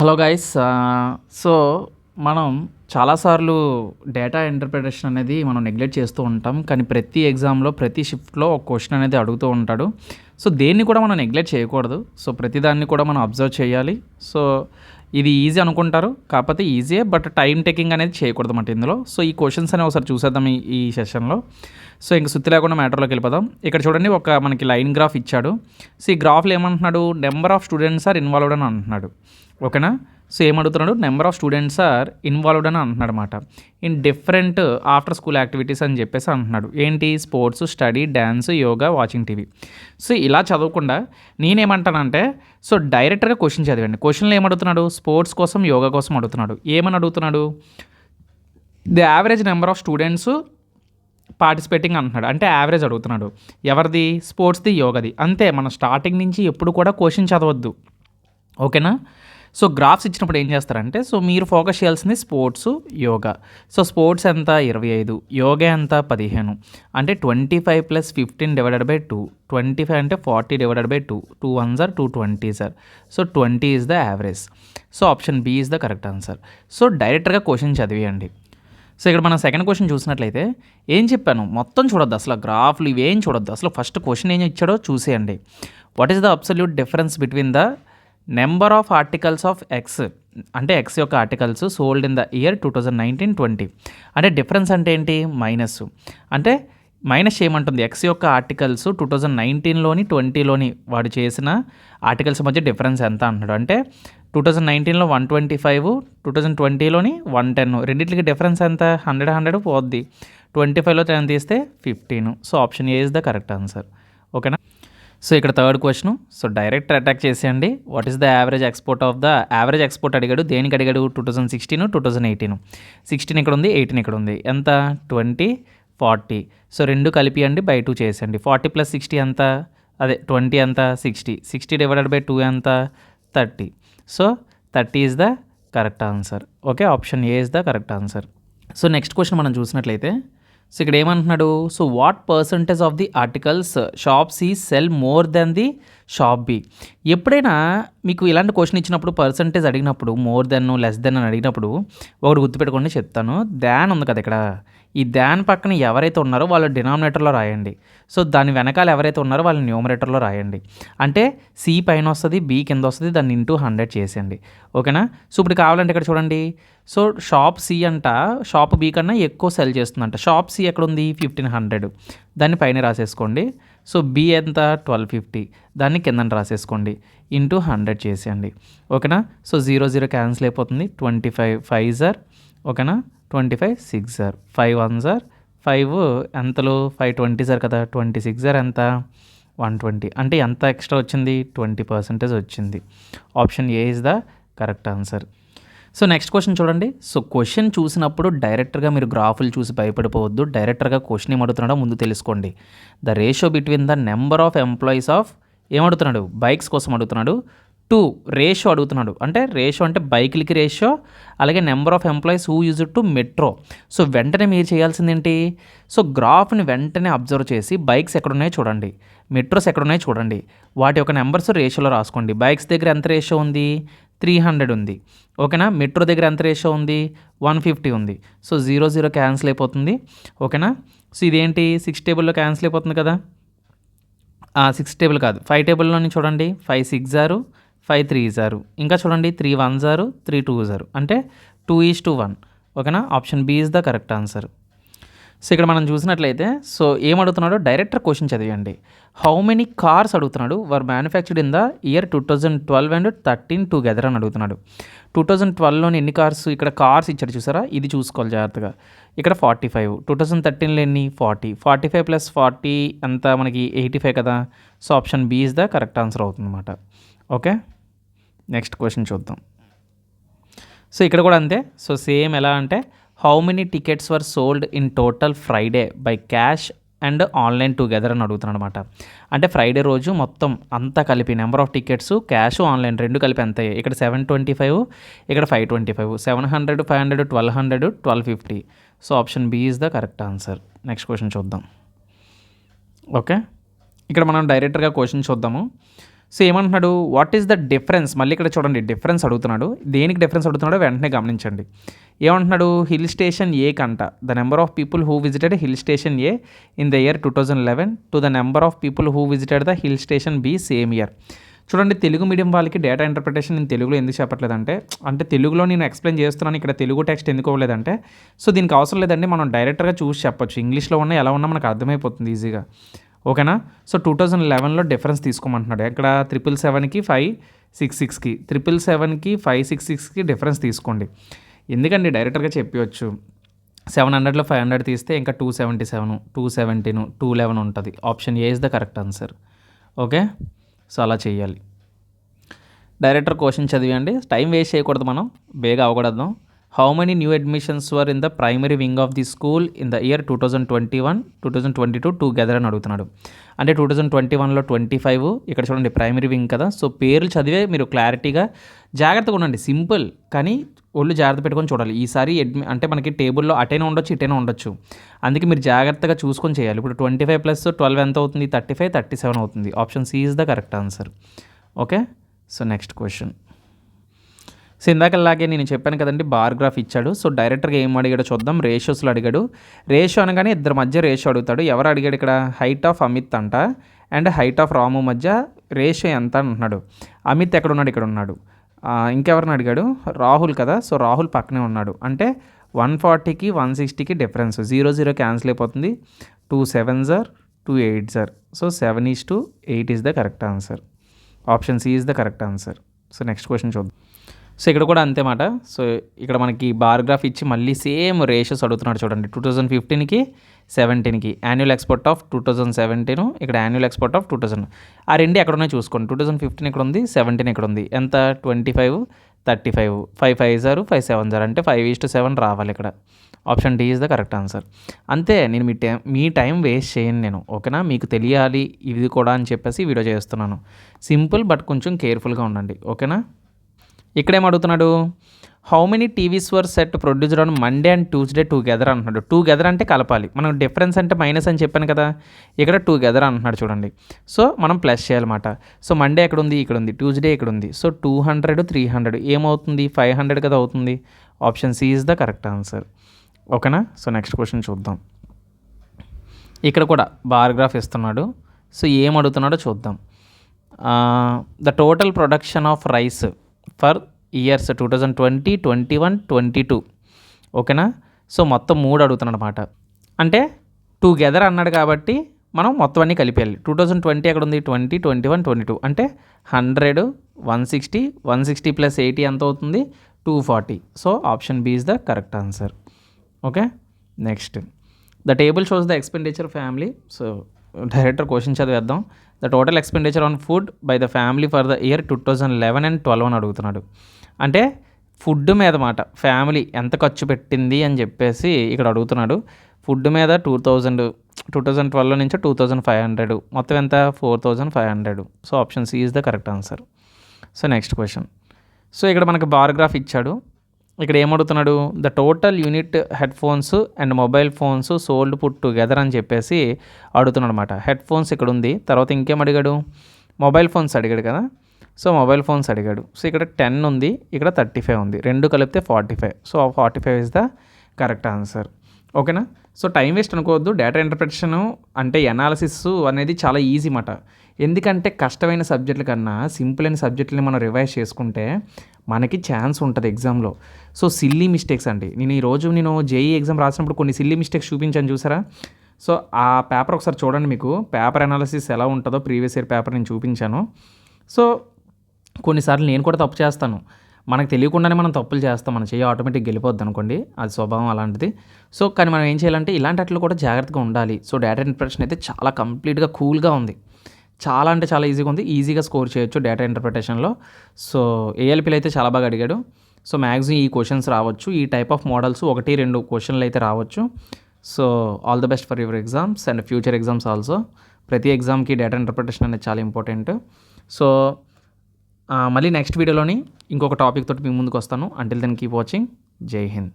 Hello guys. So మనం చాలాసార్లు data interpretation అనేది మనం నెగ్లెక్ట్ చేస్తూ ఉంటాం. కానీ ప్రతి ఎగ్జామ్లో ప్రతి షిఫ్ట్లో ఒక క్వశ్చన్ అనేది అడుగుతూ ఉంటాడు. సో దేన్ని కూడా మనం నెగ్లెక్ట్ చేయకూడదు. సో ప్రతిదాన్ని కూడా మనం అబ్జర్వ్ చేయాలి. సో ఇది ఈజీ అనుకుంటారు, కాకపోతే ఈజీయే, బట్ టైం టేకింగ్ అనేది చేయకూడదు అన్నమాట ఇందులో. సో ఈ క్వశ్చన్స్ అనేవి ఒకసారి చూసేద్దాం ఈ సెషన్లో. సో ఇంక సుత్తి లేకుండా మ్యాటర్లోకి వెళ్ళిపోదాం. ఇక్కడ చూడండి, ఒక మనకి లైన్ గ్రాఫ్ ఇచ్చాడు. సో ఈ గ్రాఫ్లో ఏమంటున్నాడు, number of students are involved అని అంటున్నాడు. ఓకేనా. సో ఏమడుగుతున్నాడు, number of students are involved అని అంటున్నాడు అనమాట. In different after school activities అని చెప్పేసి అంటున్నాడు. ఏంటి, sports, study, dance, yoga, watching TV. So ఇలా చదవకుండా నేనేమంటానంటే, సో డైరెక్ట్గా క్వశ్చన్ చదివండి. క్వశ్చన్లో ఏమడుగుతున్నాడు, స్పోర్ట్స్ కోసం, యోగా కోసం అడుగుతున్నాడు. ఏమని అడుగుతున్నాడు, the average number of students participating అంటున్నాడు. అంటే యావరేజ్ అడుగుతున్నాడు. ఎవరిది, స్పోర్ట్స్ది, యోగాది. అంతే. మనం స్టార్టింగ్ నుంచి ఎప్పుడు కూడా క్వశ్చన్ చదవద్దు. ఓకేనా. సో గ్రాఫ్స్ ఇచ్చినప్పుడు ఏం చేస్తారంటే, సో మీరు ఫోకస్ చేయాల్సింది స్పోర్ట్స్, యోగా. సో స్పోర్ట్స్ ఎంత, 25, యోగా ఎంత, 15. అంటే 25 + 15 / 2. 25 అంటే 40 / 2. 2 1s are 2 20s are. So 20 is the average. So option B is the correct answer. So డైరెక్ట్గా క్వశ్చన్ చదివేయండి. సో ఇక్కడ మనం సెకండ్ క్వశ్చన్ చూసినట్లయితే ఏం చెప్పాను, మొత్తం చూడొద్దు, అసలు గ్రాఫ్లు ఇవేం చూడొద్దు. అసలు ఫస్ట్ క్వశ్చన్ ఏం ఇచ్చాడో చూసేయండి. What is the absolute difference between the number of articles of X, అంటే ఎక్స్ యొక్క articles sold in the year 2019-20. అంటే డిఫరెన్స్ అంటే ఏంటి, మైనస్. అంటే మైనస్ చేయమంటుంది. ఎక్స్ యొక్క ఆర్టికల్స్ 2019లోని 20లోని వాడు చేసిన ఆర్టికల్స్ మధ్య డిఫరెన్స్ ఎంత అంటున్నాడు. అంటే 2019లో 125, 2020లోని 110. రెండింటికి డిఫరెన్స్ ఎంత, 100 పోద్ది. 25లో 10 తీస్తే 15. So option A is the correct answer. ఓకేనా. సో ఇక్కడ third question. So direct attack చేసేయండి. What is the average export of the, average export అడిగాడు. దేనికి అడిగాడు, 2016, 2018. 16 ఇక్కడ ఉంది, 18 ఇక్కడ ఉంది. ఎంత, 20, 40. సో రెండు కలిపియండి, బై 2 చేసేయండి. 40 + 60 ఎంత, అదే 20 ఎంత, 60. 60 / 2 ఎంత, 30. So 30 is the correct answer. Okay, option A is the correct answer. So next question మనం చూసినట్లయితే, సో ఇక్కడ ఏమంటున్నాడు, so what percentage of the articles shop C sell more than the shop B. ఎప్పుడైనా మీకు ఇలాంటి క్వశ్చన్ ఇచ్చినప్పుడు percentage అడిగినప్పుడు, more than, less than అని అడిగినప్పుడు ఒకటి గుర్తుపెట్టుకోండి, చెప్తాను. దాన్ ఉంది కదా ఇక్కడ, ఈ దాన్ పక్కన ఎవరైతే ఉన్నారో వాళ్ళు డినామినేటర్లో రాయండి. సో దాని వెనకాల ఎవరైతే ఉన్నారో వాళ్ళు న్యూమరేటర్లో రాయండి. అంటే సి పైన వస్తుంది, బి కింద వస్తుంది, దాన్ని ఇంటూ 100 చేసేయండి. ఓకేనా. సో ఇప్పుడు కావాలంటే ఇక్కడ చూడండి, సో షాప్ సి అంట షాప్ బి కన్నా ఎక్కువ సెల్ చేస్తుందంట. షాప్ సి ఎక్కడ ఉంది, 1500, దాన్ని పైన రాసేసుకోండి. సో బి ఎంత, 1250, దాన్ని కింద రాసేసుకోండి, ఇంటూ 100 చేసేయండి. ఓకేనా. సో 0 0 క్యాన్సిల్ అయిపోతుంది. 25 5s are, ఓకేనా, 25 6s are, 5 1s are 5, ఎంతలు 5 20s are కదా, 26s are ఎంత, 120. అంటే ఎంత ఎక్స్ట్రా వచ్చింది, 20% వచ్చింది. Option A is the correct answer. So next question చూడండి. సో క్వశ్చన్ చూసినప్పుడు డైరెక్ట్గా మీరు గ్రాఫులు చూసి భయపడిపోవద్దు. డైరెక్ట్గా క్వశ్చన్ ఏమడుగుతున్నాడో ముందు తెలుసుకోండి. The ratio between the number of employees of, ఏమడుగుతున్నాడు, బైక్స్ కోసం అడుగుతున్నాడు. 2 రేషియో అడుగుతున్నాడు. అంటే రేషియో అంటే బైకులకి రేషియో, అలాగే number of employees who use to metro. So వెంటనే మీరు చేయాల్సింది ఏంటి, సో గ్రాఫ్ని వెంటనే అబ్జర్వ్ చేసి బైక్స్ ఎక్కడున్నాయో చూడండి, మెట్రోస్ ఎక్కడున్నాయో చూడండి, వాటి యొక్క నెంబర్స్ రేషియోలో రాసుకోండి. బైక్స్ దగ్గర ఎంత రేషియో ఉంది, 300 ఉంది. ఓకేనా. మెట్రో దగ్గర ఎంత రేషియో ఉంది, 150 ఉంది. సో 0 0 క్యాన్సిల్ అయిపోతుంది. ఓకేనా. సో ఇదేంటి 6 టేబుల్లో క్యాన్సిల్ అయిపోతుంది కదా, 6 టేబుల్ కాదు, 5 టేబుల్లోని చూడండి, 5 6s are, 5 3s are, ఇంకా చూడండి 3 1s are, 3 2s are, అంటే 2:1. ఓకేనా. Option B is the correct answer. So ఇక్కడ మనం చూసినట్లయితే, సో ఏమడుగుతున్నాడో డైరెక్ట్ క్వశ్చన్ చదివండి. హౌ మెనీ కార్స్ అడుగుతున్నాడు, were manufactured in the year 2012 and 13 together అని అడుగుతున్నాడు. 2012లోని ఎన్ని కార్స్, ఇక్కడ కార్స్ ఇచ్చాడు చూసారా, ఇది చూసుకోవాలి జాగ్రత్తగా. ఇక్కడ 45, 2013లో ఎన్ని, 40. 45 + 40 ఎంత మనకి 85 కదా. So option B is the correct answer అవుతుంది అన్నమాట. ఓకే, నెక్స్ట్ క్వశ్చన్ చూద్దాం. సో ఇక్కడ కూడా అంతే. సో సేమ్ ఎలా అంటే, how many tickets were sold in total Friday by cash and online together అని అడుగుతున్నాడు అనమాట. అంటే ఫ్రైడే రోజు మొత్తం అంతా కలిపి number of tickets, cash, online రెండు కలిపి ఎంత, ఇక్కడ 725, ఇక్కడ 525, 700 500 1200 1250. So option B is the correct answer. Next question చూద్దాం. ఓకే, ఇక్కడ మనం డైరెక్ట్గా క్వశ్చన్ చూద్దాము. సో ఏమంటున్నాడు, వాట్ ఈస్ ద డిఫరెన్స్, మళ్ళీ ఇక్కడ చూడండి డిఫరెన్స్ అడుగుతున్నాడు. దేనికి డిఫరెన్స్ అడుగుతున్నాడో వెంటనే గమనించండి. ఏమంటున్నాడు, హిల్ స్టేషన్ ఏ కంట the number of people who visited hill station A in the year 2011 to the number of people who visited the hill station B same year. చూడండి, తెలుగు మీడియం వాళ్ళకి data interpretation నేను తెలుగులో ఎందుకు చెప్పట్లేదంటే, అంటే తెలుగులో నేను explain చేస్తున్నాను, ఇక్కడ తెలుగు టెక్స్ట్ ఎందుకు అవ్వలేదంటే, సో దీనికి అవసరం లేదండి, మనం డైరెక్ట్గా చూసి చెప్పొచ్చు. ఇంగ్లీష్లో ఉన్న ఎలా ఉన్నా మనకు అర్థమైపోతుంది ఈజీగా. ఓకేనా. సో 2011లో డిఫరెన్స్ తీసుకోమంటున్నాడు. ఇక్కడ 777కి 566కి 777కి 566కి డిఫరెన్స్ తీసుకోండి. ఎందుకండి డైరెక్ట్గా చెప్పవచ్చు. 700లో 500 తీస్తే ఇంకా 277, 217, 211 ఉంటుంది. Option A is the correct answer. Okay, so అలా చేయాలి. డైరెక్టర్ క్వశ్చన్ చదివండి, టైం వేస్ట్ చేయకూడదు, మనం బేగా అవగొడదాం. How many new admissions were in the primary wing of the school in the year 2021, 2022 together అని అడుగుతున్నాడు. అంటే 2021లో 25, ఇక్కడ చూడండి ప్రైమరీ వింగ్ కదా, సో పేర్లు చదివే మీరు క్లారిటీగా జాగ్రత్తగా ఉండండి. సింపుల్ కానీ ఒళ్ళు జాగ్రత్త పెట్టుకొని చూడాలి. ఈసారి అంటే మనకి టేబుల్లో అటైనా ఉండొచ్చు, ఇటైనా ఉండొచ్చు, అందుకే మీరు జాగ్రత్తగా చూసుకొని చేయాలి. ఇప్పుడు 25 + 12 ఎంత అవుతుంది, 35, 37 అవుతుంది. Option C is the correct answer. Okay, so next question. So ఇందాకలాగే నేను చెప్పాను కదండి, బార్ గ్రాఫ్ ఇచ్చాడు. సో డైరెక్టర్గా ఏం అడిగాడో చూద్దాం. రేషియోస్లో అడిగాడు. రేషియో అనగానే ఇద్దరి మధ్య రేషియో అడుగుతాడు. ఎవరు అడిగాడు ఇక్కడ, హైట్ ఆఫ్ అమిత్ అంట అండ్ హైట్ ఆఫ్ రాము మధ్య రేషియో ఎంత అంటున్నాడు. అమిత్ ఎక్కడ ఉన్నాడు, ఇక్కడ ఉన్నాడు. ఇంకెవరిని అడిగాడు, రాహుల్ కదా, సో రాహుల్ పక్కనే ఉన్నాడు. అంటే 140కి 160కి డిఫరెన్స్, 0 0 క్యాన్సిల్ అయిపోతుంది. 2 7s are 2 8s are, so 7:8 is the correct answer. Option C is the correct answer. So next question చూద్దాం. సో ఇక్కడ కూడా అంతే మాట. సో ఇక్కడ మనకి బార్ గ్రాఫ్ ఇచ్చి మళ్ళీ సేమ్ రేషియోస్ అడుగుతున్నాడు చూడండి. 2015కి 17కి యాన్యువల్ ఎక్స్పోర్ట్ ఆఫ్ 2017, ఇక్కడ యాన్యువల్ ఎక్స్పోర్ట్ ఆఫ్ 2000. ఆ రెండు ఎక్కడ ఉన్నాయి చూసుకోండి. 2015 ఇక్కడ ఉంది, 17 ఇక్కడ ఉంది. ఎంత, 25, 35, 5 5s are 5 7s are, అంటే 5:7 రావాలి ఇక్కడ. Option D is the correct answer. అంతే, నేను మీ టైం వేస్ట్ చేయను నేను. ఓకేనా, మీకు తెలియాలి ఇది కూడా అని చెప్పేసి వీడియో చేస్తున్నాను. సింపుల్ బట్ కొంచెం కేర్ఫుల్గా ఉండండి. ఓకేనా. ఇక్కడేం అడుగుతున్నాడు, how many TVs were set produced on Monday and Tuesday together అంటున్నాడు. టుగెదర్ అంటే కలపాలి, మనం డిఫరెన్స్ అంటే మైనస్ అని చెప్పాను కదా, ఇక్కడ టుగెదర్ అంటున్నాడు చూడండి. సో మనం ప్లస్ చేయాలన్నమాట. సో మండే ఎక్కడ ఉంది, ఇక్కడ ఉంది. ట్యూస్డే ఇక్కడ ఉంది. సో 200, 300 ఏమవుతుంది, 500 కదా అవుతుంది. Option C is the correct answer. ఓకేనా. సో నెక్స్ట్ క్వశ్చన్ చూద్దాం. ఇక్కడ కూడా బార్ గ్రాఫ్ ఇస్తున్నాడు. సో ఏం అడుగుతున్నాడో చూద్దాం. The total production of rice for years 2020, 21, 22. ఓకేనా. సో మొత్తం 3 అడుగుతున్నాడు అనమాట. అంటే టుగెదర్ అన్నాడు కాబట్టి మనం మొత్తం అన్నీ కలిపేయాలి. 2020 ఎక్కడ ఉంది, 20, 21, 22 అంటే 100, 160, 160 + 80 ఎంత అవుతుంది, 240. So option B is the correct answer. Okay, next. The table shows the expenditure family. So director question చదివేద్దాం. The total expenditure on food by the family for the year 2011 and 12 అని అడుగుతున్నాడు. అంటే ఫుడ్ మీద మాట family ఎంత ఖర్చు పెట్టింది అని చెప్పేసి ఇక్కడ అడుగుతున్నాడు. ఫుడ్ మీద 2012 నుంచి 2500, మొత్తం ఎంత, 4500. So option C is the correct answer. So next question. So ఇక్కడ మనకి బార్ గ్రాఫ్ ఇచ్చాడు. ఇక్కడ ఏమడుగుతున్నాడు, the total unit headphones and mobile phones sold put together అని చెప్పేసి అడుగుతున్నాడు అనమాట. హెడ్ ఫోన్స్ ఇక్కడ ఉంది, తర్వాత ఇంకేం అడిగాడు, మొబైల్ ఫోన్స్ అడిగాడు కదా. సో మొబైల్ ఫోన్స్ అడిగాడు. సో ఇక్కడ 10 ఉంది, ఇక్కడ 35 ఉంది, రెండు కలిపితే 45. So 45 is the correct answer. ఓకేనా. సో టైం వేస్ట్ అనుకోవద్దు. డేటా ఇంటర్ప్రిటేషన్ అంటే ఎనాలిసిస్ అనేది చాలా ఈజీ మాట. ఎందుకంటే కష్టమైన సబ్జెక్టుల కన్నా సింపుల్ అయిన సబ్జెక్టులని మనం రివైజ్ చేసుకుంటే మనకి ఛాన్స్ ఉంటుంది ఎగ్జామ్లో. సో సిల్లీ మిస్టేక్స్ అండి. నేను జేఈ ఎగ్జామ్ రాసినప్పుడు కొన్ని సిల్లీ మిస్టేక్స్ చూపించాను చూసారా. సో ఆ పేపర్ ఒకసారి చూడండి, మీకు పేపర్ అనాలిసిస్ ఎలా ఉంటుందో ప్రీవియస్ ఇయర్ పేపర్ నేను చూపించాను. సో కొన్నిసార్లు నేను కూడా తప్పు చేస్తాను, మనకు తెలియకుండానే మనం తప్పులు చేస్తాం, మన చెయ్యి ఆటోమేటిక్గా వెళ్ళిపోద్ది అనుకోండి, అది స్వభావం అలాంటిది. సో కానీ మనం ఏం చేయాలంటే ఇలాంటి వాటిలో కూడా జాగ్రత్తగా ఉండాలి. సో డేటా ఇంటర్ప్రిటేషన్ అయితే చాలా కంప్లీట్గా కూల్గా ఉంది, చాలా అంటే చాలా ఈజీగా ఉంది, ఈజీగా స్కోర్ చేయొచ్చు డేటా ఇంటర్ప్రిటేషన్లో. సో ఏఎల్పీలో అయితే చాలా బాగా అడిగాడు. సో మ్యాక్సిమం ఈ క్వశ్చన్స్ రావచ్చు, ఈ టైప్ ఆఫ్ మోడల్స్ 1-2 క్వశ్చన్లు అయితే రావచ్చు. So all the best for your exams and future exams also. ప్రతి ఎగ్జామ్కి డేటా ఇంటర్ప్రిటేషన్ అనేది చాలా ఇంపార్టెంట్. సో మళ్ళీ నెక్స్ట్ వీడియోలోని ఇంకొక టాపిక్ తోటి మీ ముందుకు వస్తాను. Until then keep watching. జై హింద్.